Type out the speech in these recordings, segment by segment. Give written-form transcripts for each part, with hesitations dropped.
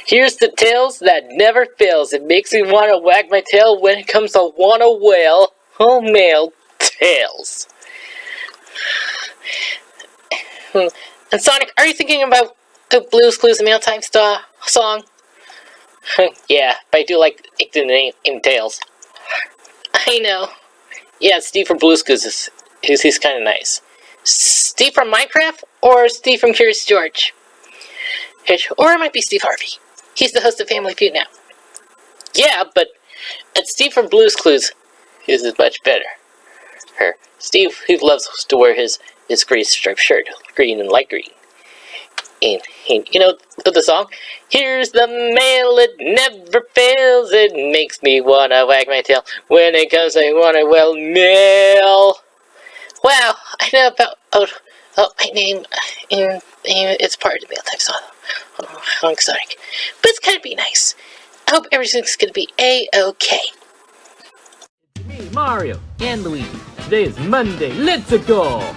Here's the tales that never fails. It makes me want to wag my tail when it comes to wanna wail. Oh, male tales. And Sonic, are you thinking about the Blue's Clues and Mailtime song? Yeah, but I do like the name Tails. I know. Yeah, Steve from Blue's Clues he's kind of nice. Steve from Minecraft or Steve from Curious George? Or it might be Steve Harvey. He's the host of Family Feud now. Yeah, but Steve from Blue's Clues is much better. Steve, who loves to wear his green striped shirt, green and light green. And you know the song? Here's the mail, it never fails. It makes me wanna wag my tail. When it comes, I wanna mail. Wow, I know about my name, and it's part of the Mailtime song. I'm Sonic, but it's gonna be nice. I hope everything's gonna be A-okay. It's me, Mario, and Luigi. Today is Monday. Let's go!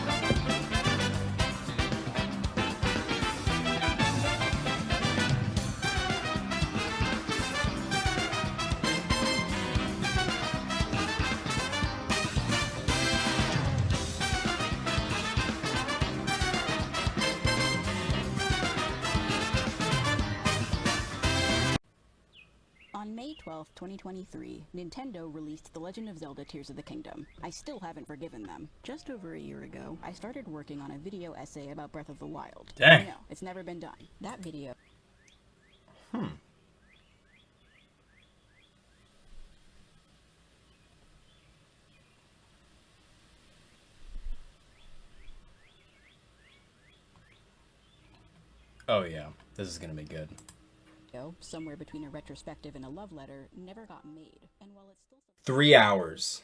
On May 12, 2023, Nintendo released The Legend of Zelda Tears of the Kingdom. I still haven't forgiven them. Just over a year ago, I started working on a video essay about Breath of the Wild. Dang. I know, it's never been done. That video... Oh yeah, this is gonna be good. somewhere between a retrospective and a love letter, never got made. And while it's still 3 hours.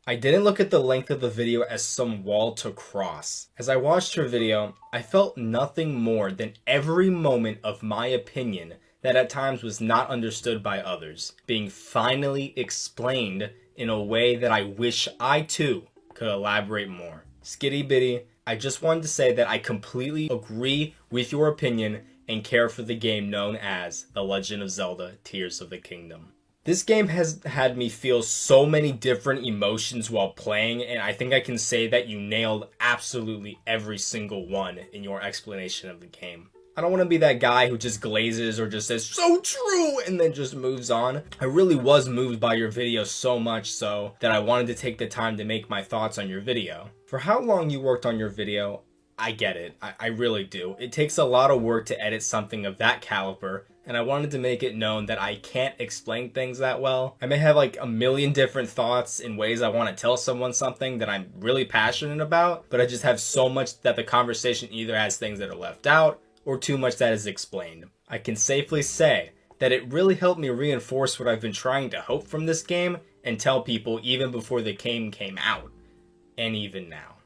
I didn't look at the length of the video as some wall to cross. As I watched her video, I felt nothing more than every moment of my opinion that at times was not understood by others, being finally explained in a way that I wish I too could elaborate more. Skitty bitty, I just wanted to say that I completely agree with your opinion and care for the game known as The Legend of Zelda Tears of the Kingdom. This game has had me feel so many different emotions while playing, and I think I can say that you nailed absolutely every single one in your explanation of the game. I don't want to be that guy who just glazes or just says, "So true," and then just moves on. I really was moved by your video so much so that I wanted to take the time to make my thoughts on your video. For how long you worked on your video, I get it. I really do. It takes a lot of work to edit something of that caliber, and I wanted to make it known that I can't explain things that well. I may have like a million different thoughts in ways I want to tell someone something that I'm really passionate about, but I just have so much that the conversation either has things that are left out or too much that is explained. I can safely say that it really helped me reinforce what I've been trying to hope from this game and tell people even before the game came out, and even now.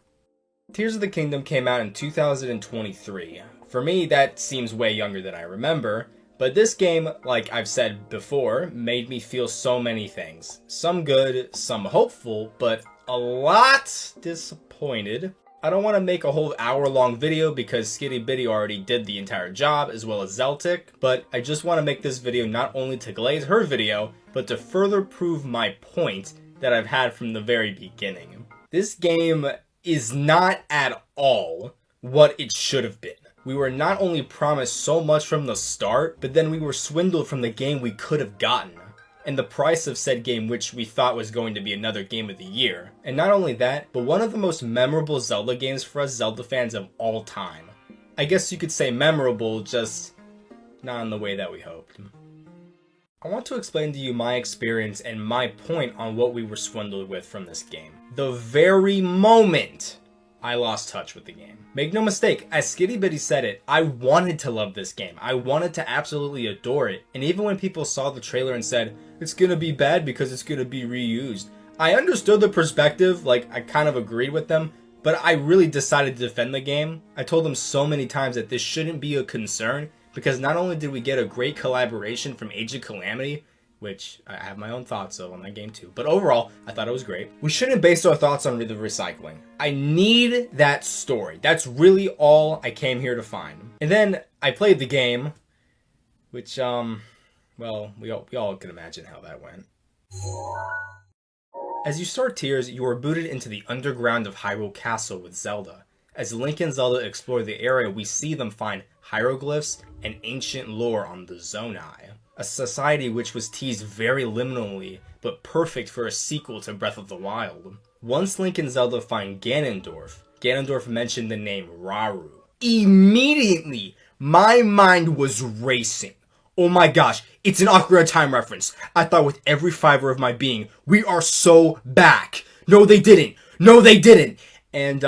Tears of the Kingdom came out in 2023. For me, that seems way younger than I remember, but this game, like I've said before, made me feel so many things. Some good, some hopeful, but a lot disappointed. I don't want to make a whole hour-long video because Skitty Bitty already did the entire job, as well as Zeltic, but I just want to make this video not only to glaze her video, but to further prove my point that I've had from the very beginning. This game is not at all what it should have been. We were not only promised so much from the start, but then we were swindled from the game we could have gotten, and the price of said game, which we thought was going to be another game of the year. And not only that, but one of the most memorable Zelda games for us Zelda fans of all time. I guess you could say memorable, just not in the way that we hoped. I want to explain to you my experience and my point on what we were swindled with from this game. The very moment I lost touch with the game. Make no mistake, as Skitty Bitty said it, I wanted to love this game. I wanted to absolutely adore it. And even when people saw the trailer and said, it's gonna be bad because it's gonna be reused, I understood the perspective, like I kind of agreed with them, but I really decided to defend the game. I told them so many times that this shouldn't be a concern because not only did we get a great collaboration from Age of Calamity, which I have my own thoughts of on that game too, but overall, I thought it was great. We shouldn't base our thoughts on the recycling. I need that story. That's really all I came here to find. And then I played the game, Which, well, we all can imagine how that went. As you start Tears, you are booted into the underground of Hyrule Castle with Zelda. As Link and Zelda explore the area, we see them find hieroglyphs and ancient lore on the Zonai, a society which was teased very liminally, but perfect for a sequel to Breath of the Wild. Once Link and Zelda find Ganondorf mentioned the name Rauru. Immediately, my mind was racing. Oh my gosh, it's an Ocarina of Time reference. I thought with every fiber of my being, we are so back. No, they didn't. No, they didn't. And,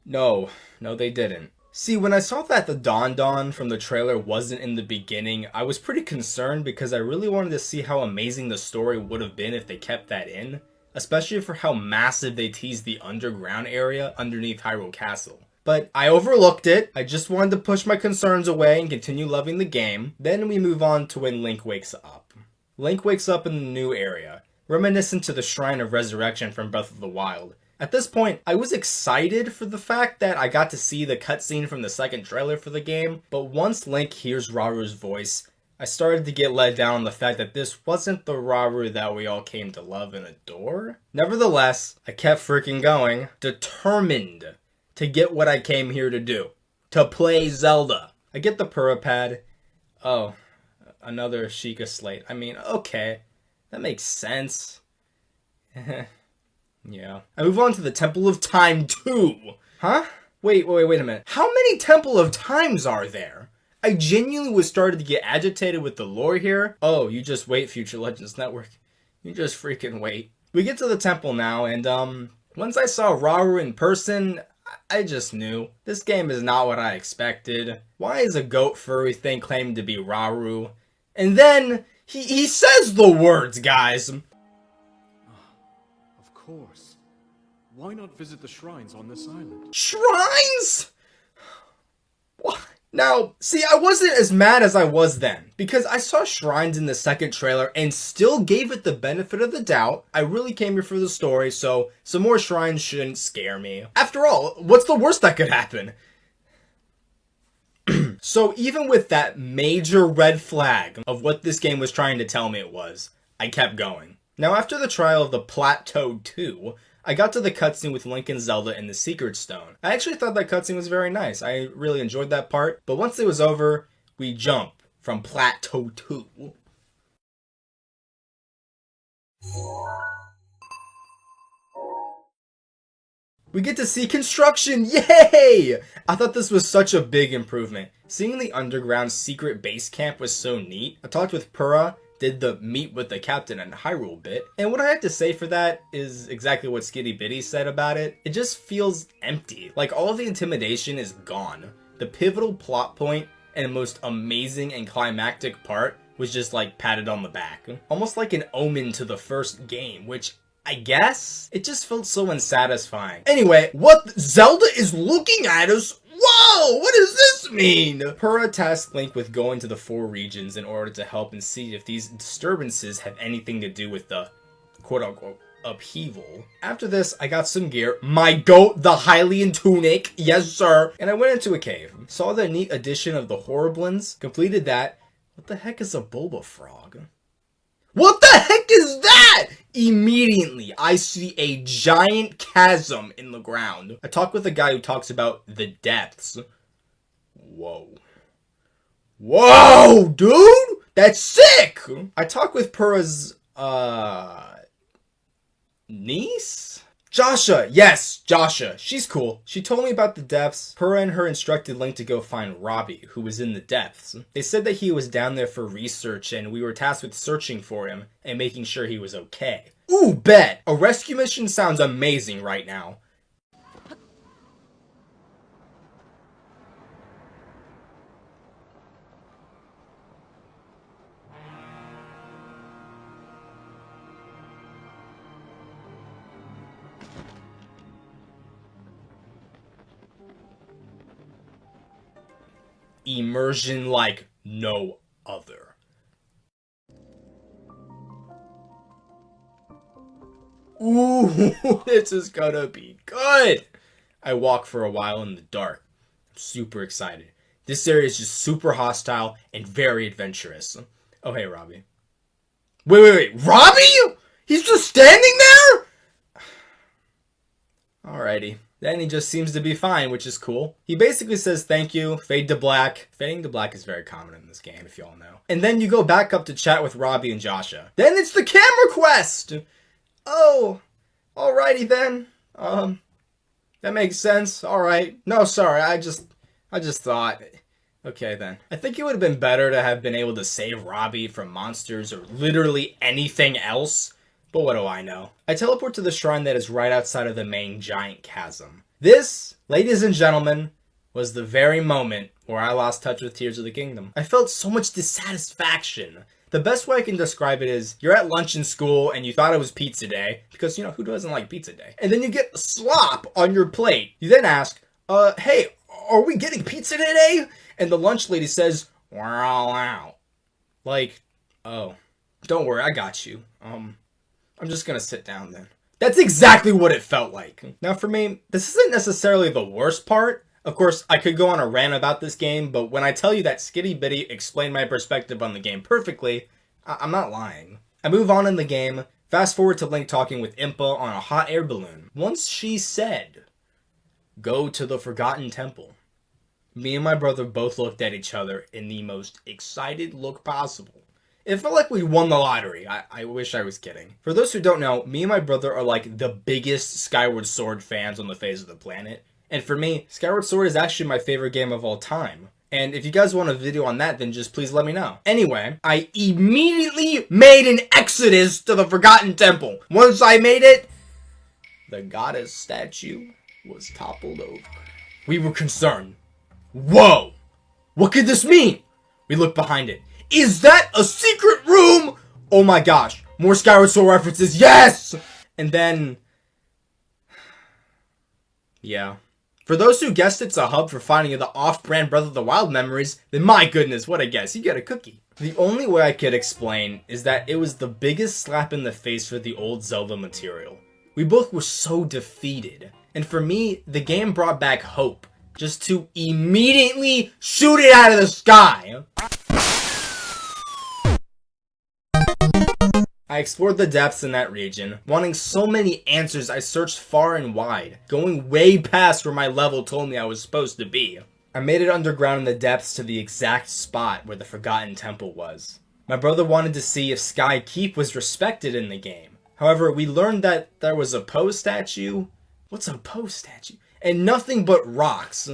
no, they didn't. See, when I saw that the Don from the trailer wasn't in the beginning, I was pretty concerned because I really wanted to see how amazing the story would have been if they kept that in. Especially for how massive they teased the underground area underneath Hyrule Castle. But I overlooked it. I just wanted to push my concerns away and continue loving the game. Then we move on to when Link wakes up. Link wakes up in the new area, reminiscent to the Shrine of Resurrection from Breath of the Wild. At this point, I was excited for the fact that I got to see the cutscene from the second trailer for the game, but once Link hears Raru's voice, I started to get let down on the fact that this wasn't the Rauru that we all came to love and adore. Nevertheless, I kept freaking going, determined to get what I came here to do. To play Zelda. I get the Purah pad. Oh, another Sheikah slate. I mean, okay. That makes sense. Yeah. I move on to the Temple of Time 2. Huh? Wait a minute. How many Temple of Times are there? I genuinely was started to get agitated with the lore here. Oh, you just wait, Future Legends Network. You just freaking wait. We get to the temple now, and once I saw Rauru in person, I just knew. This game is not what I expected. Why is a goat furry thing claimed to be Rauru? And then, he says the words, guys. Of course. Why not visit the shrines on this island? Shrines? What? Now, see, I wasn't as mad as I was then, because I saw shrines in the second trailer and still gave it the benefit of the doubt. I really came here for the story, so some more shrines shouldn't scare me. After all, what's the worst that could happen? So even with that major red flag of what this game was trying to tell me it was, I kept going. Now after the trial of the Plateau 2, I got to the cutscene with Link and Zelda in the Secret Stone. I actually thought that cutscene was very nice. I really enjoyed that part. But once it was over, we jump from Plateau 2. We get to see construction! Yay! I thought this was such a big improvement. Seeing the underground secret base camp was so neat. I talked with Purah, did the meet with the captain and Hyrule bit, and what I have to say for that is exactly what Skitty Bitty said about it. It just feels empty. Like all of the intimidation is gone. The pivotal plot point and most amazing and climactic part was just like patted on the back. Almost like an omen to the first game, which I guess? It just felt so unsatisfying. Anyway, what Zelda is looking at us? Whoa! What does this mean? Purah tasked Link with going to the 4 regions in order to help and see if these disturbances have anything to do with the quote-unquote upheaval. After this, I got some gear. My goat, the Hylian tunic. Yes, sir. And I went into a cave. Saw the neat addition of the Horriblins. Completed that. What the heck is a Bulba frog? What the heck is that? Immediately, I see a giant chasm in the ground. I talked with a guy who talks about the depths. Whoa. Whoa, dude! That's sick! I talked with Purah's, niece? Joshua! Yes, Joshua. She's cool. She told me about the depths. Purah and her instructed Link to go find Robbie, who was in the depths. They said that he was down there for research, and we were tasked with searching for him and making sure he was okay. Ooh, bet! A rescue mission sounds amazing right now. Immersion like no other. Ooh, this is gonna be good! I walk for a while in the dark. I'm super excited. This area is just super hostile and very adventurous. Oh, hey, Robbie. Wait. Robbie? He's just standing there? Alrighty. Then he just seems to be fine, which is cool. He basically says thank you, fade to black. Fading to black is very common in this game, if you all know. And then you go back up to chat with Robbie and Joshua. Then it's the camera quest! Oh, alrighty then. That makes sense. Alright. No, sorry, I just thought... Okay then. I think it would have been better to have been able to save Robbie from monsters or literally anything else. But what do I know? I teleport to the shrine that is right outside of the main giant chasm. This, ladies and gentlemen, was the very moment where I lost touch with Tears of the Kingdom. I felt so much dissatisfaction. The best way I can describe it is, you're at lunch in school and you thought it was pizza day, because, you know, who doesn't like pizza day? And then you get slop on your plate. You then ask, hey, are we getting pizza today? And the lunch lady says, we're all out. Like, oh, don't worry, I got you. I'm just gonna sit down then. That's exactly what it felt like. Now for me, this isn't necessarily the worst part. Of course, I could go on a rant about this game, but when I tell you that Skitty Bitty explained my perspective on the game perfectly, I'm not lying. I move on in the game, fast forward to Link talking with Impa on a hot air balloon. Once she said, go to the Forgotten Temple, me and my brother both looked at each other in the most excited look possible. It felt like we won the lottery. I wish I was kidding. For those who don't know, me and my brother are like the biggest Skyward Sword fans on the face of the planet. And for me, Skyward Sword is actually my favorite game of all time. And if you guys want a video on that, then just please let me know. Anyway, I immediately made an exodus to the Forgotten Temple. Once I made it, the goddess statue was toppled over. We were concerned. Whoa! What could this mean? We looked behind it. Is that a secret room? Oh my gosh. More Skyward Sword references. Yes! And then... yeah. For those who guessed it's a hub for finding the off-brand Breath of the Wild memories, then my goodness, what a guess. You get a cookie. The only way I could explain is that it was the biggest slap in the face for the old Zelda material. We both were so defeated. And for me, the game brought back hope. Just to immediately shoot it out of the sky. I explored the depths in that region, wanting so many answers I searched far and wide, going way past where my level told me I was supposed to be. I made it underground in the depths to the exact spot where the Forgotten Temple was. My brother wanted to see if Sky Keep was respected in the game. However, we learned that there was a Poe statue. What's a Poe statue? And nothing but rocks.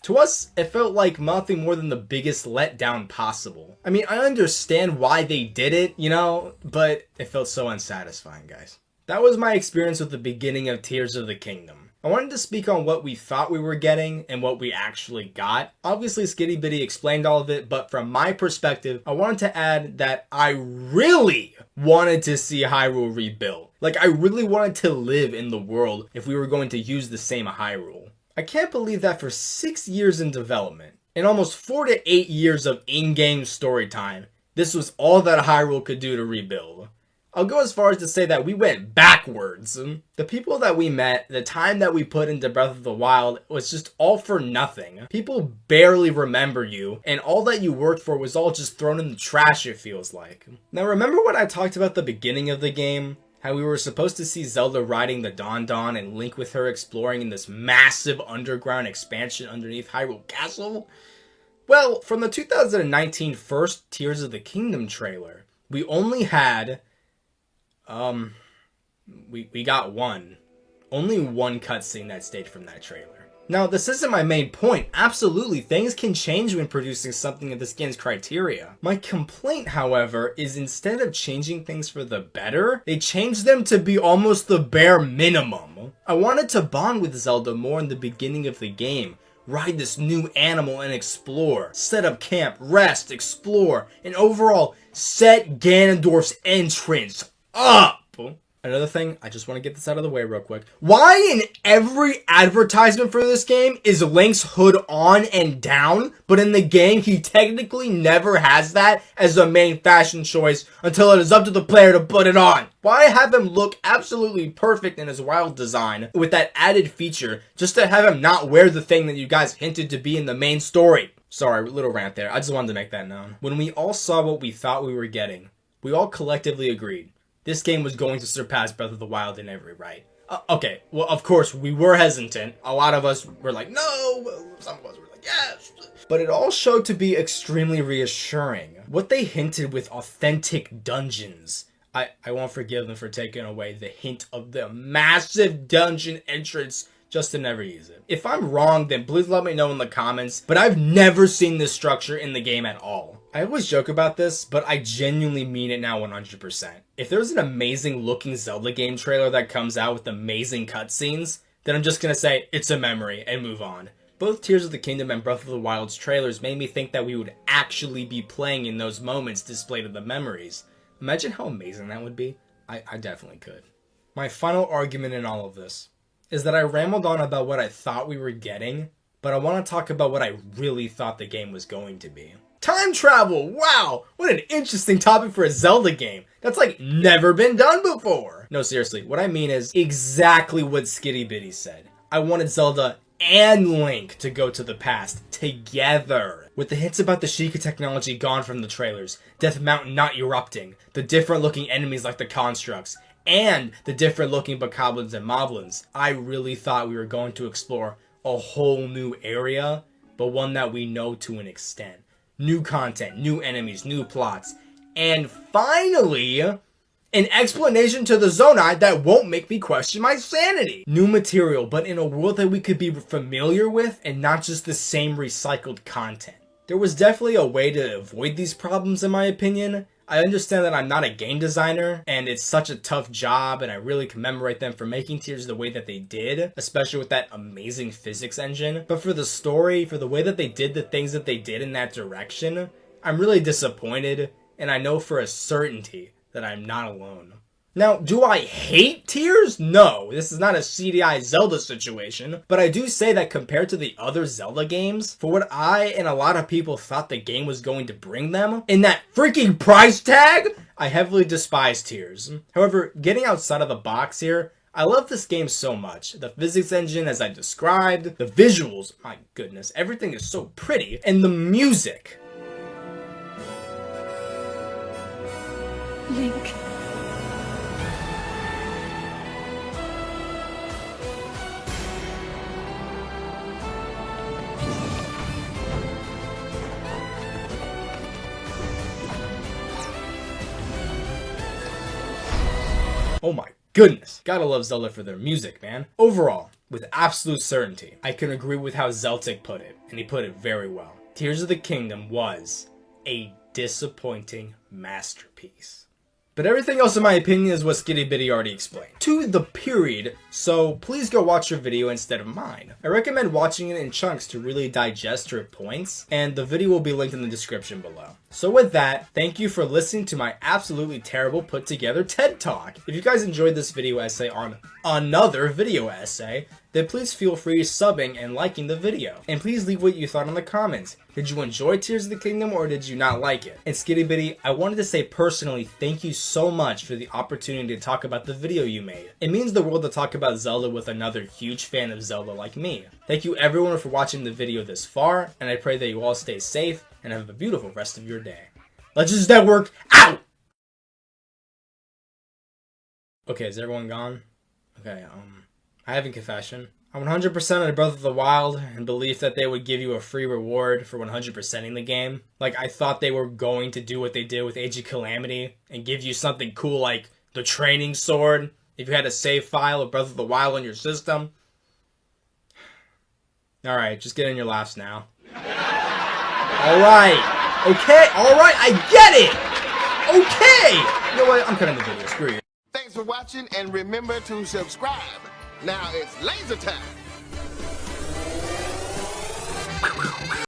To us, it felt like nothing more than the biggest letdown possible. I mean, I understand why they did it, you know, but it felt so unsatisfying, guys. That was my experience with the beginning of Tears of the Kingdom. I wanted to speak on what we thought we were getting and what we actually got. Obviously, Skitty Bitty explained all of it, but from my perspective, I wanted to add that I really wanted to see Hyrule rebuilt. Like, I really wanted to live in the world if we were going to use the same Hyrule. I can't believe that for 6 years in development, and almost 4 to 8 years of in-game story time, this was all that Hyrule could do to rebuild. I'll go as far as to say that we went backwards. The people that we met, the time that we put into Breath of the Wild was just all for nothing. People barely remember you, and all that you worked for was all just thrown in the trash, it feels like. Now remember when I talked about the beginning of the game? How we were supposed to see Zelda riding the Don Don and Link with her exploring in this massive underground expansion underneath Hyrule Castle? Well, from the 2019 first Tears of the Kingdom trailer, we only had... we got one. Only one cutscene that stayed from that trailer. Now, this isn't my main point. Absolutely, things can change when producing something of this game's criteria. My complaint, however, is instead of changing things for the better, they changed them to be almost the bare minimum. I wanted to bond with Zelda more in the beginning of the game, ride this new animal and explore, set up camp, rest, explore, and overall set Ganondorf's entrance up. Another thing, I just want to get this out of the way real quick. Why in every advertisement for this game is Link's hood on and down, but in the game he technically never has that as a main fashion choice until it is up to the player to put it on? Why have him look absolutely perfect in his wild design with that added feature just to have him not wear the thing that you guys hinted to be in the main story? Sorry, little rant there. I just wanted to make that known. When we all saw what we thought we were getting, we all collectively agreed this game was going to surpass Breath of the Wild in every right. Okay, well, of course, we were hesitant. A lot of us were like, no. Some of us were like, yes. But it all showed to be extremely reassuring. What they hinted with authentic dungeons, I won't forgive them for taking away the hint of the massive dungeon entrance just to never use it. If I'm wrong, then please let me know in the comments, but I've never seen this structure in the game at all. I always joke about this, but I genuinely mean it now 100%. If there's an amazing looking Zelda game trailer that comes out with amazing cutscenes, then I'm just gonna say it's a memory and move on. Both Tears of the Kingdom and Breath of the Wild's trailers made me think that we would actually be playing in those moments displayed in the memories. Imagine how amazing that would be. I definitely could. My final argument in all of this is that I rambled on about what I thought we were getting, but I want to talk about what I really thought the game was going to be. Time travel! Wow! What an interesting topic for a Zelda game. That's like never been done before. No, seriously, what I mean is exactly what Skitty Bitty said. I wanted Zelda and Link to go to the past together. With the hints about the Sheikah technology gone from the trailers, Death Mountain not erupting, the different looking enemies like the constructs, and the different looking bokoblins and moblins, I really thought we were going to explore a whole new area, but one that we know to an extent. New content, new enemies, new plots, and finally, an explanation to the Zonai that won't make me question my sanity. New material, but in a world that we could be familiar with and not just the same recycled content. There was definitely a way to avoid these problems in my opinion. I understand that I'm not a game designer, and it's such a tough job, and I really commemorate them for making Tears the way that they did, especially with that amazing physics engine. But for the story, for the way that they did the things that they did in that direction, I'm really disappointed, and I know for a certainty that I'm not alone. Now, do I hate Tears? No, this is not a CDI Zelda situation, but I do say that compared to the other Zelda games, for what I and a lot of people thought the game was going to bring them, in that freaking price tag, I heavily despise Tears. However, getting outside of the box here, I love this game so much. The physics engine, as I described, the visuals, my goodness, everything is so pretty, and the music. Link. Oh my goodness. Gotta love Zelda for their music, man. Overall, with absolute certainty, I can agree with how Zeltic put it, and he put it very well. Tears of the Kingdom was a disappointing masterpiece. But everything else in my opinion is what Skitty Bitty already explained. To the period, so please go watch your video instead of mine. I recommend watching it in chunks to really digest her points, and the video will be linked in the description below. So with that, thank you for listening to my absolutely terrible put together TED Talk. If you guys enjoyed this video essay on another video essay, then please feel free subbing and liking the video. And please leave what you thought in the comments. Did you enjoy Tears of the Kingdom or did you not like it? And Skitty Bitty, I wanted to say personally thank you so much for the opportunity to talk about the video you made. It means the world to talk about Zelda with another huge fan of Zelda like me. Thank you everyone for watching the video this far, and I pray that you all stay safe and have a beautiful rest of your day. Legends Network, out! Okay, is everyone gone? Okay, I have a confession. I'm 100% on Breath of the Wild in belief that they would give you a free reward for 100%ing the game. Like, I thought they were going to do what they did with Age of Calamity and give you something cool like the training sword if you had a save file of Breath of the Wild on your system. Alright, just get in your laughs now. Alright, okay, alright, I get it! Okay! You know what, I'm cutting the video, screw you. Thanks for watching, and remember to subscribe. Now it's laser time.